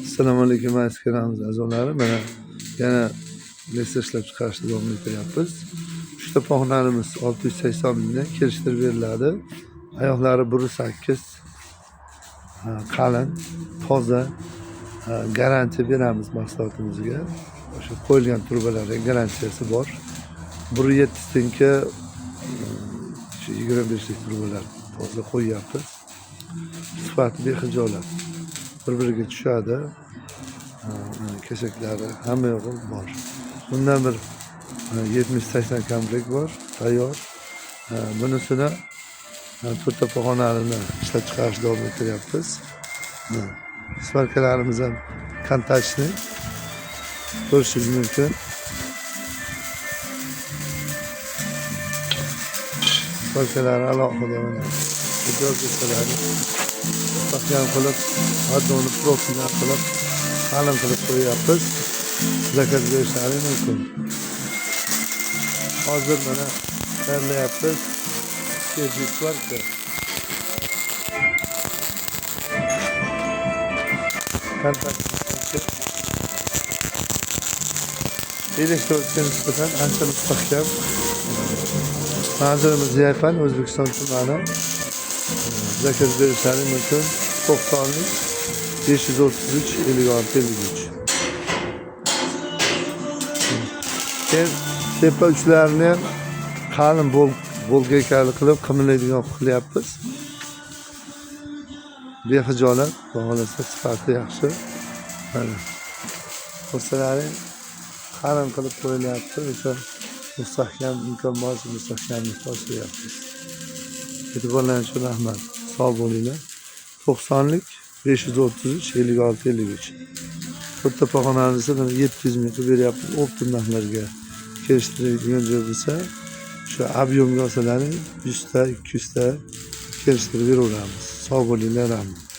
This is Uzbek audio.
Assalomu alaykum aziz a'zolari. Mana yana lester ishlab chiqarishni davom etyapmiz. Uchta pog'onamiz 680 mingdan kelishtirib beriladi. Oyoqlari 1.8 qalin, toza, garantiya beramiz mahsulotimizga. O'sha qo'yilgan turbalarning garantiyasi bor. 1.7 tinka 25 lik turbalar toza qo'yyapmiz. Sifati bexijolat. Bir-biriga tushadi. Keshaklari hamma yo'g'i bor. Bundan bir 70-80 komplekt bor, tayyor. Bunisini to'rtta pog'onalarni ishlab chiqarishni davom etyapmiz. Smarkalarimiz ham kontaktni ko'rishingiz mumkin. Smarkalari alohida mana yozuvchilarni mustahkam qilib, haddoni profildan qilib, qalin qilib qo'yyapmiz. Zakaz berishlari mumkin. Hozir mana tayyorlayapmiz. Kechik barcha. Kontakt elektronikga nisbatan ancha mustahkam. Manzilimiz Yaypan, O'zbekiston tumani. Zakaz berishlari mumkin. 90lik 533 56 53. Tepa uchlarini ham qalin bo'lgakali qilib qimirlaydigan qilyapmiz. Bexijolat, baholasa sifati yaxshi. Mana qo'rsalari qalin qilib qo'yilyapti. O'sha mustahkam mustahkamlikni oshiryapmiz. E'tiborlaringiz uchun rahmat. Sog' bo'linglar. 90lik 533 56 53. To'rtta pog'onamizni 700 ming qilib beryapmiz. Optim narxlarga kelishtiradigan joy bo'lsa, o'sha ob'yomga olsalaring 100 ta, 200 ta kelishtirib beraveramiz. Sog' bo'linglar, rahmat.